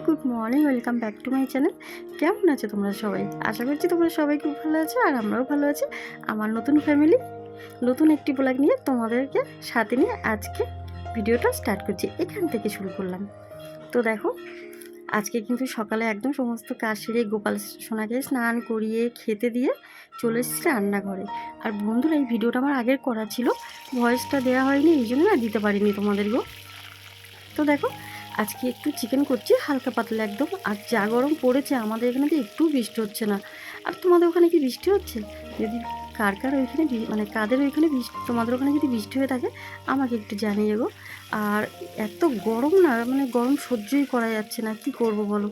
Good morning, welcome back to my channel. কেমন আছো তোমরা সবাই? আশা করছি তোমরা সবাই খুব ভালো আছো, আর আমরাও ভালো আছি। আমার নতুন ফ্যামিলি, নতুন একটি ব্লগ নিয়ে তোমাদেরকে সাথে নিয়ে আজকে ভিডিওটা স্টার্ট করছি। এখান থেকে শুরু করলাম। তো দেখো, আজকে কিন্তু সকালে একদম সমস্ত কাজ সেরে গোপাল সোনাকে স্নান করিয়ে খেতে দিয়ে চলে এসেছি রান্নাঘরে। আর বন্ধুরা, এই ভিডিওটা আমার আগের করা ছিল, ভয়েসটা দেওয়া হয়নি, এই জন্য না দিতে পারিনি তোমাদেরকেও। তো দেখো, আজকে একটু চিকেন করছি হালকা পাতলা একদম। আর যা গরম পড়েছে, আমাদের এখানে তো একটু বৃষ্টি হচ্ছে না। আর তোমাদের ওখানে কি বৃষ্টি হচ্ছে? যদি কার কার ওইখানে মানে কাদের ওইখানে বৃষ্টি, তোমাদের ওখানে যদি বৃষ্টি হয়ে থাকে আমাকে একটু জানিয়ে গো। আর এত গরম না, মানে গরম সহ্যই করা যাচ্ছে না, কি করব বলো।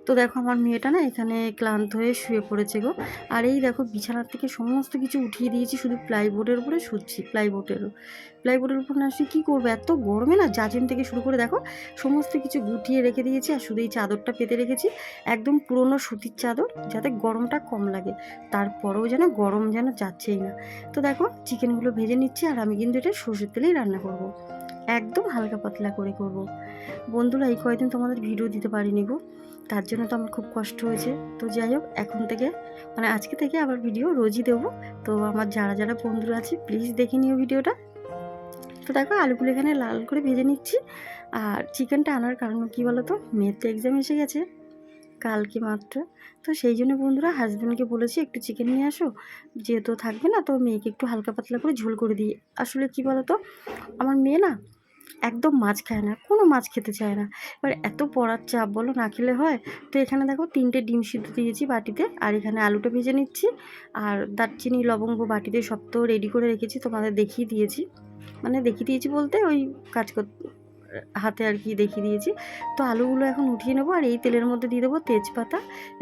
তো দেখো, আমার মেয়েটা না এখানে ক্লান্ত হয়ে শুয়ে পড়েছে গো। আর এই দেখো, বিছানার থেকে সমস্ত কিছু উঠিয়ে দিয়েছি, শুধু প্লাইবোর্ডের উপরে শুচ্ছি। প্লাইবোর্ডের উপর না শুয়ে কী করবো, এত গরমে না জাজিম থেকে শুরু করে দেখো সমস্ত কিছু গুটিয়ে রেখে দিয়েছি। আর শুধু এই চাদরটা পেতে রেখেছি, একদম পুরনো সুতির চাদর, যাতে গরমটা কম লাগে। তারপরেও যেন গরম যেন যাচ্ছেই না। তো দেখো, চিকেনগুলো ভেজে নিচ্ছি, আর আমি কিন্তু এটা সর্ষের তেলেই রান্না করব, একদম হালকা পাতলা করে করব। বন্ধুরা, এই কয়েকদিন তোমাদের ভিডিও দিতে পারিনি গো, তার জন্য তো আমার খুব কষ্ট হয়েছে। তো যাই হোক, এখন থেকে মানে আজকে থেকে আবার ভিডিও রোজই দেবো। তো আমার যারা যারা বন্ধুরা আছে, প্লিজ দেখে নিও ভিডিওটা। তো দেখো, আলুগুলো এখানে লাল করে ভেজে নিচ্ছি। আর চিকেনটা আনার কারণ কী বলো তো, মেয়ের তো এক্সাম এসে গেছে কালকে মাত্র। তো সেই জন্য বন্ধুরা, হাজব্যান্ডকে বলেছি একটু চিকেন নিয়ে আসো, যেহেতু থাকবে না, তো মেয়েকে একটু হালকা পাতলা করে ঝোল করে দিই। আসলে কি বলো তো, আমার মেয়ে না একদম মাছ খায় না, কোনো মাছ খেতে চায় না। এবার এত পড়ার চাপ বলো, না খেলে হয়? তো এখানে দেখো 3টে ডিম সিদ্ধ দিয়েছি বাটিতে, আর এখানে আলুটা ভেজে নিচ্ছি। আর দারচিনি লবঙ্গ বাটিতে সব তো রেডি করে রেখেছি, তোমাদের দেখিয়ে দিয়েছি। মানে দেখিয়ে দিয়েছি বলতে ওই কাজ হাতে আর কি দেখিয়ে দিয়েছি। তো আলুগুলো এখন উঠিয়ে নেবো, আর এই তেলের মধ্যে দিয়ে দেবো তেজপাতা,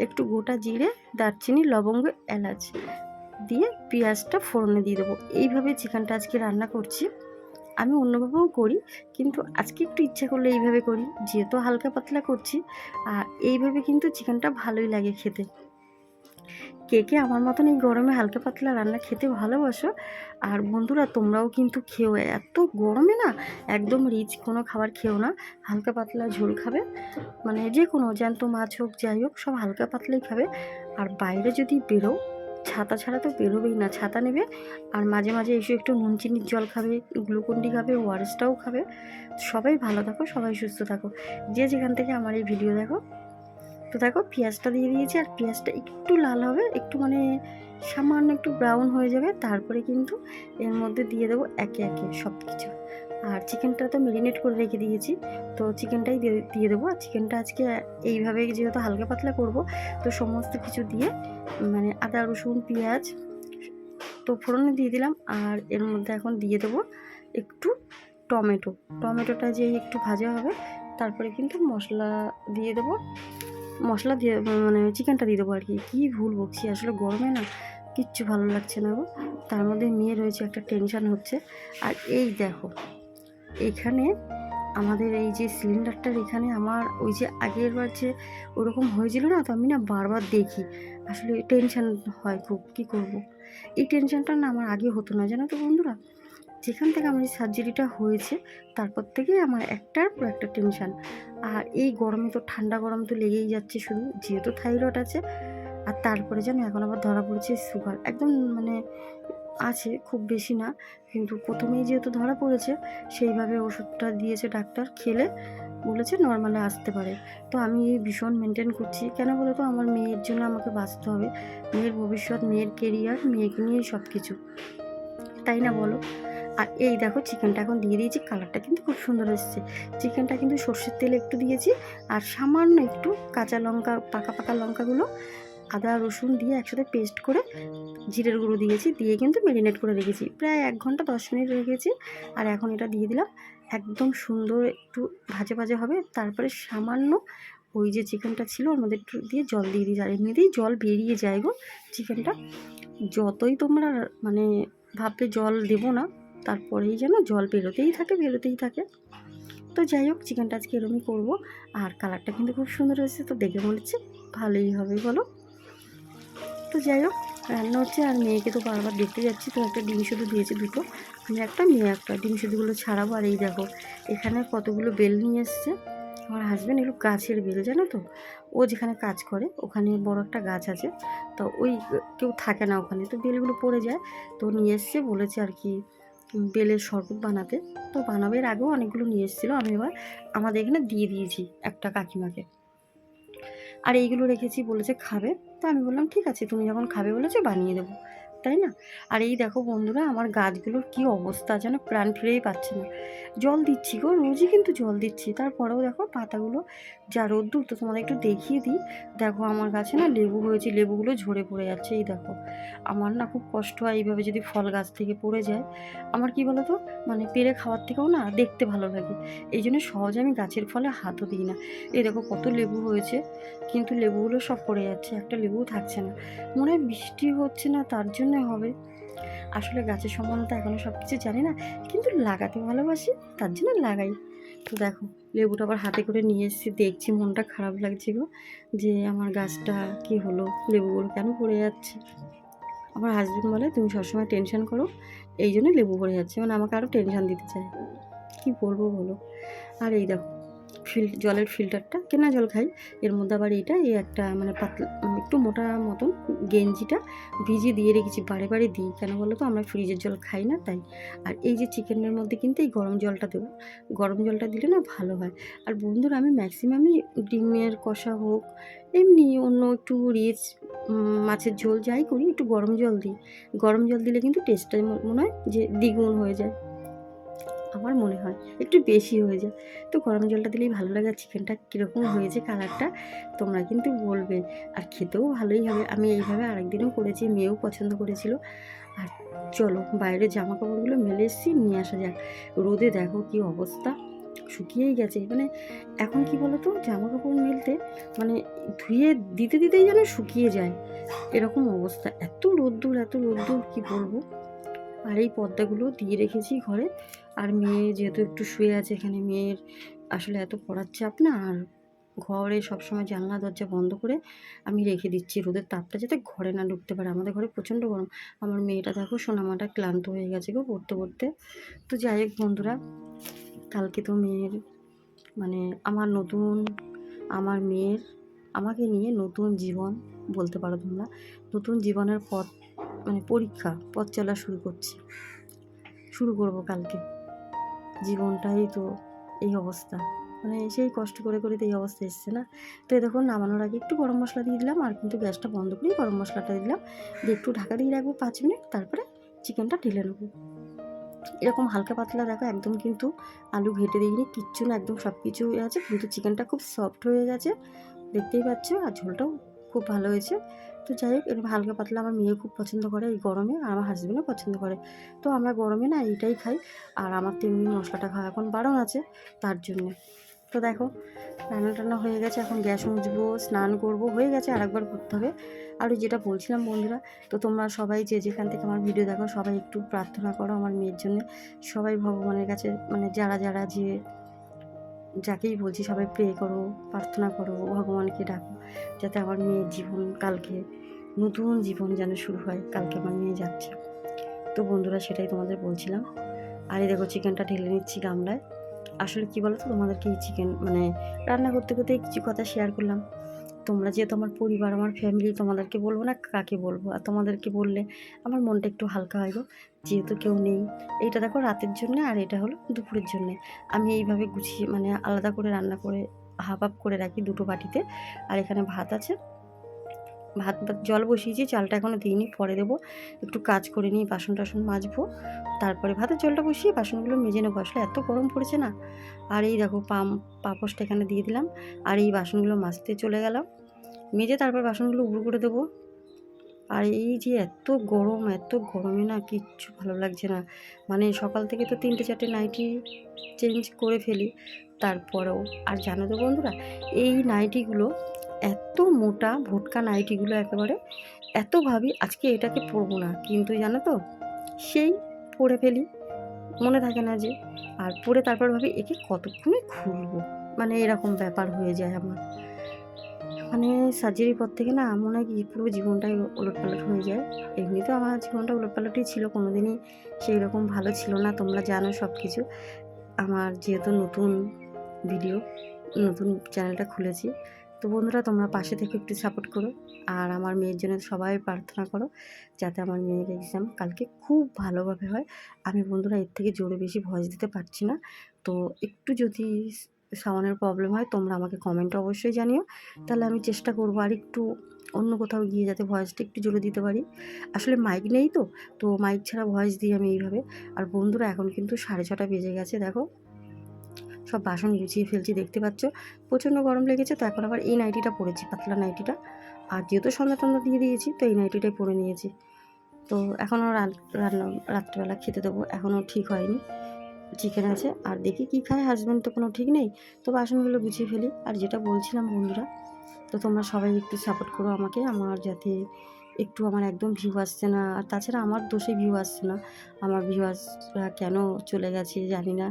একটু গোটা জিরে, দারচিনি লবঙ্গ, এলাচ দিয়ে পেঁয়াজটা ফোড়নে দিয়ে দেবো। এইভাবে চিকেনটা আজকে রান্না করছি। আমি অন্যভাবেও করি, কিন্তু আজকে একটু ইচ্ছা করলে এইভাবে করি, যেহেতু হালকা পাতলা করছি। আর এইভাবে কিন্তু চিকেনটা ভালোই লাগে খেতে। কে কে আমার মতন এই গরমে হালকা পাতলা রান্না খেতে ভালোবাসো? আর বন্ধুরা, তোমরাও কিন্তু খেও। এত গরমে না একদম রিচ কোনো খাবার খেও না, হালকা পাতলা ঝোল খাবে। মানে যে কোনো জ্যান্ত মাছ হোক যাই হোক, সব হালকা পাতলাই খাবে। আর বাইরে যদি বেরো, ছাতা ছাড়া তো বেরোবেই না, ছাতা নেবে। আর মাঝে মাঝে এসে একটু নুন চিনির জল খাবে, গ্লুকন্ডি খাবে, ওআরএসটাও খাবে। সবাই ভালো থাকো, সবাই সুস্থ থাকো, যে যেখান থেকে আমার এই ভিডিও দেখো। তো দেখো, পেঁয়াজটা দিয়ে দিয়েছি, আর পেঁয়াজটা একটু লাল হবে, একটু মানে সামান্য একটু ব্রাউন হয়ে যাবে, তারপরে কিন্তু এর মধ্যে দিয়ে দেবো একে একে সব কিছু। আর চিকেনটা তো ম্যারিনেট করে রেখে দিয়েছি, তো চিকেনটাই দিয়ে দেবো। আর চিকেনটা আজকে এইভাবে যেহেতু হালকা পাতলা করব, তো সমস্ত কিছু দিয়ে মানে আদা রসুন পেঁয়াজ তো ফোড়নে দিয়ে দিলাম। আর এর মধ্যে এখন দিয়ে দেবো একটু টমেটোটা যে একটু ভাজা হবে, তারপরে কিন্তু মশলা দিয়ে দেবো। মশলা দিয়ে মানে চিকেনটা দিয়ে দেবো আর কি। কী ভুল বকছি, আসলে গরমে না কিচ্ছু ভালো লাগছে না গো। তার মধ্যে মেয়ে রয়েছে, একটা টেনশান হচ্ছে। আর এই দেখো, এখানে আমাদের এই যে সিলিন্ডারটার এখানে আমার ওই যে আগের বার যে ওরকম হয়েছিল না, তো আমি না বারবার দেখি, আসলে টেনশান হয় খুব, কী করব। এই টেনশানটা না আমার আগে হতো না, জানো তো বন্ধুরা। যেখান থেকে আমার এই সার্জারিটা হয়েছে, তারপর থেকেই আমার একটার পর একটা টেনশান। আর এই গরমে তো ঠান্ডা গরম তো লেগেই যাচ্ছে শুধু, যেহেতু থাইরয়েড আছে। আর তারপরে যেন এখন আবার ধরা পড়েছে সুগার, একদম মানে আছে, খুব বেশি না, কিন্তু প্রথমেই যেহেতু ধরা পড়েছে, সেইভাবে ওষুধটা দিয়েছে ডাক্তার, খেলে বলেছে নর্মালে আসতে পারে। তো আমি ভীষণ মেনটেন করছি, কেন বলো তো, আমার মেয়ের জন্য আমাকে বাঁচতে হবে। মেয়ের ভবিষ্যৎ, মেয়ের কেরিয়ার, মেয়েকে নিয়েই সব কিছু, তাই না বলো? আর এই দেখো, চিকেনটা এখন দিয়ে দিয়েছি, কালারটা কিন্তু খুব সুন্দর এসেছে। চিকেনটা কিন্তু সর্ষের তেল একটু দিয়েছি, আর সামান্য একটু কাঁচা লঙ্কা, পাকা পাকা লঙ্কাগুলো আদা রসুন দিয়ে একসাথে পেস্ট করে জিরের গুঁড়ো দিয়েছি, দিয়ে কিন্তু ম্যারিনেট করে রেখেছি, প্রায় 1 ঘন্টা 10 মিনিট রেখেছি। আর এখন এটা দিয়ে দিলাম, একদম সুন্দর একটু ভাজা ভাজা হবে। তারপরে সামান্য ওই যে চিকেনটা ছিল ওর মধ্যে একটু দিয়ে জল দিয়ে দিই, আর এমনিতেই জল বেরিয়ে যায় গো চিকেনটা। যতই তোমরা মানে ভাববে জল দেবো না, তারপরেই যেন জল বেরোতেই থাকে। তো যাই হোক, চিকেনটা আজকে এরকমই করবো। আর কালারটা কিন্তু খুব সুন্দর হয়েছে, তো দেখে মনে হচ্ছে ভালোই হবে বলো। তো যাই হোক, রান্না হচ্ছে, আর মেয়েকে তো বারবার দেখতে যাচ্ছি। তো একটা ডিম সিদ্ধ দিয়েছি, দুটো, আমি একটা মেয়ে একটা, ডিম সিদ্ধগুলো ছাড়াবো। আর এই দেখো, এখানে কতগুলো বেল নিয়ে এসছে, আমার হাজব্যান্ড এগুলো গাছের বেল, জানো তো, ও যেখানে কাজ করে ওখানে বড় একটা গাছ আছে, তো ওই কেউ থাকে না ওখানে, তো বেলগুলো পড়ে যায়, তো নিয়ে এসছে, বলেছে আর কি বেলের শরবত বানাতে। তো বানাবে, এর আগেও অনেকগুলো নিয়ে এসেছিলো, আমি এবার আমাদের এখানে দিয়ে দিয়েছি একটা কাকিমাকে। আর এইগুলো রেখেছি, বলেছে খাবে, তো আমি বললাম ঠিক আছে, তুমি যখন খাবে বলেছো বানিয়ে দেবো, তাই না। আর এই দেখো বন্ধুরা, আমার গাছগুলোর কি অবস্থা যেন প্রাণ ফিরেই পাচ্ছে না। জল দিচ্ছি গো, রোজই কিন্তু জল দিচ্ছি, তারপরেও দেখো পাতাগুলো যা রোদ্দুর, তো তোমাদের একটু দেখিয়ে দিই। দেখো আমার গাছে না লেবু হয়েছে, লেবুগুলো ঝরে পড়ে যাচ্ছে, এই দেখো। আমার না খুব কষ্ট হয় এইভাবে যদি ফল গাছ থেকে পড়ে যায়। আমার কি বলো তো, মানে পেরে খাওয়ার থেকেও না দেখতে ভালো লাগে, এই জন্য সহজে আমি গাছের ফলে হাতও দিই না। এই দেখো কত লেবু হয়েছে, কিন্তু লেবুগুলো সব পড়ে যাচ্ছে, একটা লেবুও থাকছে না। মনে হয় বৃষ্টি হচ্ছে না, তার জন্য হবে। আসলে গাছের সম্বন্ধে এখনও সব কিছু জানি না, কিন্তু লাগাতে ভালোবাসি, তার জন্য লাগাই। তো দেখো লেবুটা আবার হাতে করে নিয়ে এসেছি, দেখছি মনটা খারাপ লাগছে গো, যে আমার গাছটা কি হলো, লেবুগুলো কেন পড়ে যাচ্ছে। আমার হাজব্যান্ড বলে তুমি সবসময় টেনশন করো, এই জন্য লেবু পড়ে যাচ্ছে, মানে আমাকে আরও টেনশন দিতে চায়, কি বলবো বলো। আর এই দেখো জলের ফিল্টারটা, কেনা জল খাই, এর মধ্যে আবার এই একটা মানে পাতলা একটু মোটা মতন গেঞ্জিটা ভিজিয়ে দিয়ে রেখেছি, বারে বারে দিই, কেন বলো তো, আমরা ফ্রিজের জল খাই না তাই। আর এই যে চিকেনের মধ্যে কিন্তু এই গরম জলটা দেবো, গরম জলটা দিলে না ভালো হয়। আর বন্ধুরা আমি ম্যাক্সিমামই ডিমের কষা হোক, এমনি অন্য একটু রিচ মাছের ঝোল যাই করি, একটু গরম জল দিই। গরম জল দিলে কিন্তু টেস্টটা মনে হয় যে দ্বিগুণ হয়ে যায়, আমার মনে হয় একটু বেশি হয়ে যায়। তো গরম জলটা দিলেই ভালো লাগে। আর চিকেনটা কীরকম হয়েছে কালারটা তোমরা কিন্তু বলবে, আর খেতেও ভালোই হবে। আমি এইভাবে আরেকদিনও করেছি, মেয়েও পছন্দ করেছিল। আর চলো বাইরে জামা কাপড়গুলো মেলে এসেছি, নিয়ে আসা যাক। রোদে দেখো কি অবস্থা, শুকিয়েই গেছে। মানে এখন কি বলো তো, জামা কাপড় মেলতে মানে ধুয়ে দিতে দিতেই যেন শুকিয়ে যায়, এরকম অবস্থা। এত রোদ্দুর, এত রোদ্দুর, কি বলবো। আর এই পর্দাগুলো দিয়ে রেখেছি ঘরে। আর মেয়ে যেহেতু একটু শুয়ে আছে এখানে, মেয়ের আসলে এত পড়ার চাপ না, আর ঘরে সবসময় জানলা দরজা বন্ধ করে আমি রেখে দিচ্ছি, রোদের তাপটা যাতে ঘরে না ঢুকতে পারে। আমাদের ঘরে প্রচণ্ড গরম। আমার মেয়েটা দেখো সোনামাটা ক্লান্ত হয়ে গেছে গো পড়তে পড়তে। তো যাই হোক বন্ধুরা, কালকে তো মেয়ের মানে আমার মেয়ের আমাকে নিয়ে নতুন জীবন বলতে পারো তোমরা, নতুন জীবনের পথ মানে পথ চলা শুরু করব কালকে। জীবনটাই তো এই অবস্থা, মানে সেই কষ্ট করে করে তো এই অবস্থা এসছে না। তো এই দেখুন নামানোর আগে একটু গরম মশলা দিয়ে দিলাম, আর কিন্তু গ্যাসটা বন্ধ করেই গরম মশলাটা দিলাম, দিয়ে একটু ঢাকা দিয়ে রাখবো 5 মিনিট, তারপরে চিকেনটা ঢেলে নেবো। এরকম হালকা পাতলা দেখো, একদম কিন্তু আলু ঘেটে দিইনি, কিচ্ছু না, একদম সব কিছু হয়ে আছে, কিন্তু চিকেনটা খুব সফট হয়ে গেছে, দেখতেই পাচ্ছ। আর ঝোলটাও খুব ভালো হয়েছে। তো যাই হোক, এরকম হালকা পাতলা আমার মেয়ে খুব পছন্দ করে এই গরমে, আর আমার হাজব্যান্ডও পছন্দ করে। তো আমরা গরমে না এইটাই খাই। আর আমার তো এমনি মশলাটা খাওয়া এখন বারণ আছে, তার জন্যে। তো দেখো রান্না টান্না হয়ে গেছে, এখন গ্যাস মুছবো, স্নান করব, হয়ে গেছে, আরেকবার করতে হবে। আর ওই যেটা বলছিলাম বন্ধুরা, তো তোমরা সবাই যে যেখান থেকে আমার ভিডিও দেখো সবাই একটু প্রার্থনা করো আমার মেয়ের জন্য। সবাই ভগবানের কাছে মানে যারা যারা যে যাকেই বলছি সবাই প্রে করো, প্রার্থনা করো, ভগবানকে ডাকো, যাতে আমার মেয়ের জীবন কালকে নতুন জীবন যেন শুরু হয়। কালকে আমার মেয়ে যাচ্ছে, তো বন্ধুরা সেটাই তোমাদের বলছিলাম। আর এই দেখো চিকেনটা ঢেলে নিচ্ছি গামলায়। আসলে কী বলো তো, তোমাদেরকে এই চিকেন মানে রান্না করতে করতে কিছু কথা শেয়ার করলাম। তোমরা যেহেতু আমার পরিবার, আমার ফ্যামিলি, তোমাদেরকে বলবো না কাকে বলবো, আর তোমাদেরকে বললে আমার মনটা একটু হালকা হয় গো, যেহেতু কেউ নেই। এইটা দেখো রাতের জন্যে, আর এটা হলো দুপুরের জন্যে। আমি এইভাবে গুছিয়ে মানে আলাদা করে রান্না করে হাফ হাফ করে রাখি দুটো বাটিতে। আর এখানে ভাত আছে, জল বসিয়েছি, চালটা এখনও দিইনি, পরে দেবো। একটু কাজ করে নিই, বাসন টাসন মাজবো, তারপরে ভাতের জলটা বসিয়ে বাসনগুলো মেজে নেবো। আসলে এত গরম পড়েছে না। আর এই দেখো পাপোশটা এখানে দিয়ে দিলাম, আর এই বাসনগুলো মাজতে চলে গেলাম, মেজে তারপর বাসনগুলো উবড়ো করে দেবো। আর এই যে এত গরমে না কিচ্ছু ভালো লাগছে না। মানে সকাল থেকে তো 3-4টে নাইটি চেঞ্জ করে ফেলি, তারপরেও। আর জানো তো বন্ধুরা, এই নাইটিগুলো এত মোটা, ভোটকা নাইটিগুলো একেবারে, এত ভাবি আজকে এটাকে পরবো না, কিন্তু জানো তো সেই পরে ফেলি, মনে থাকে না যে। আর পরে তারপর ভাবি একে কতক্ষণে খুলবো, মানে এরকম ব্যাপার হয়ে যায় আমার। মানে সার্জারির পর থেকে না মনে হয় কি পুরো জীবনটাই ওলটপালট হয়ে যায়। এমনিতেও আমার জীবনটা ওলটপালটই ছিল, কোনোদিনই সেই রকম ভালো ছিল না, তোমরা জানো সব কিছু। আমার যেহেতু নতুন ভিডিও নতুন চ্যানেলটা খুলেছি। তো বন্ধুরা তোমরা পাশে থেকে একটু সাপোর্ট করো, আর আমার মেয়ের জন্য সবাই প্রার্থনা করো যাতে আমার মেয়ের এক্সাম কালকে খুব ভালোভাবে হয়। আমি বন্ধুরা এর থেকে জোরে বেশি ভয়েস দিতে পারছি না, তো একটু যদি সাউন্ডের প্রবলেম হয় তোমরা আমাকে কমেন্টে অবশ্যই জানিও, তাহলে আমি চেষ্টা করবো আর একটু অন্য কোথাও গিয়ে যাতে ভয়েসটা একটু জোরে দিতে পারি। আসলে মাইক নেই তো, তো মাইক ছাড়া ভয়েস দিই আমি এইভাবে। আর বন্ধুরা এখন কিন্তু 6:30 বেজে গেছে, দেখো সব বাসন গুছিয়ে ফেলছি, দেখতে পাচ্ছ প্রচণ্ড গরম লেগেছে। তো এখন আবার এই নাইটিটা পরেছি, পাতলা নাইটিটা, আর যেহেতু সন্ধ্যা টন্ধা দিয়ে দিয়েছি তো এই নাইটিটাই পরে নিয়েছি। তো এখনও রান্না রাত্রেবেলা খেতে দেবো, এখনও ঠিক হয়নি। চিকেন আছে, আর দেখি কী খায় হাজব্যান্ড, তো কোনো ঠিক নেই। তো বাসনগুলো গুছিয়ে ফেলি। আর যেটা বলছিলাম বন্ধুরা, তো তোমরা সবাই একটু সাপোর্ট করো আমাকে, আমার যাতে একটু আমার একদম ভিউ আসছে না, আর তাছাড়া আমার দোষে ভিউ আসছে না। আমার ভিউয়ার্সরা কেন চলে গেছে জানি না,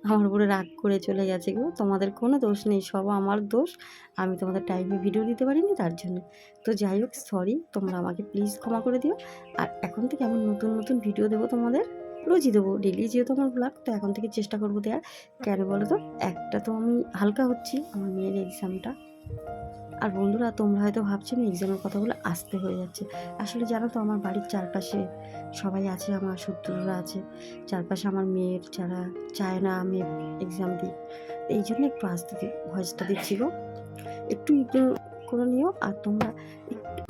আমার উপরে রাগ করে চলে গেছে গো। তোমাদের কোনো দোষ নেই, সব আমার দোষ, আমি তোমাদের টাইমে ভিডিও দিতে পারিনি তার জন্য। তো যাই হোক, সরি, তোমরা আমাকে প্লিজ ক্ষমা করে দিও। আর এখন থেকে আমি নতুন নতুন ভিডিও দেবো তোমাদের, রোজই দেবো, ডেলি যেহেতু আমার ব্লগ, তো এখন থেকে চেষ্টা করবো দেওয়ার। কেন বলো তো, একটা তো আমি হালকা হচ্ছি আমার মেয়ের এক্সামটা। আর বন্ধুরা তোমরা হয়তো ভাবছো আমি এক্সামের কথাগুলো আসতে হয়ে যাচ্ছে, আসলে জানো তো আমার বাড়ির চারপাশে সবাই আছে, আমার শত্রুরা আছে চারপাশে, আমার মেয়ের যারা চায় না আমি এক্সাম দিই, এই জন্য একটু আসতে ভয়েসটা দিচ্ছি গো, একটু ইগনোর করে নিও। আর তোমরা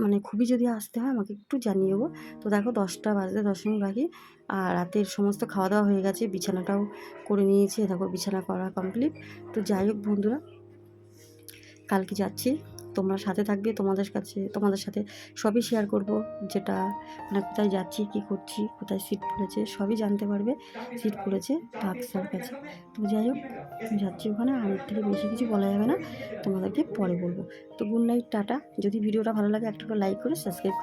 মানে খুবই যদি আসতে হয় আমাকে একটু জানিও গো। তো দেখো 10টা বাজতে 10 মিনিট বাকি, আর রাতের সমস্ত খাওয়া দাওয়া হয়ে গেছে, বিছানাটাও করে নিয়েছি, দেখো বিছানা করা কমপ্লিট। তো যাই হোক বন্ধুরা, কালকে যাচ্ছি, তোমরা সাথে থাকবে, তোমাদের সাথে সবই শেয়ার করব, যেটা মানে কোথায় যাচ্ছি, কী করছি, কোথায় সিট পড়েছে সবই জানতে পারবে। সিট পড়েছে বাক্সার কাছে। তো যাই হোক, যাচ্ছি ওখানে, আর এর থেকে বেশি কিছু বলা যাবে না, তোমাদেরকে পরে বলবো। তো গুড নাইট, টাটা। যদি ভিডিওটা ভালো লাগে একটা করে লাইক করে সাবস্ক্রাইব করে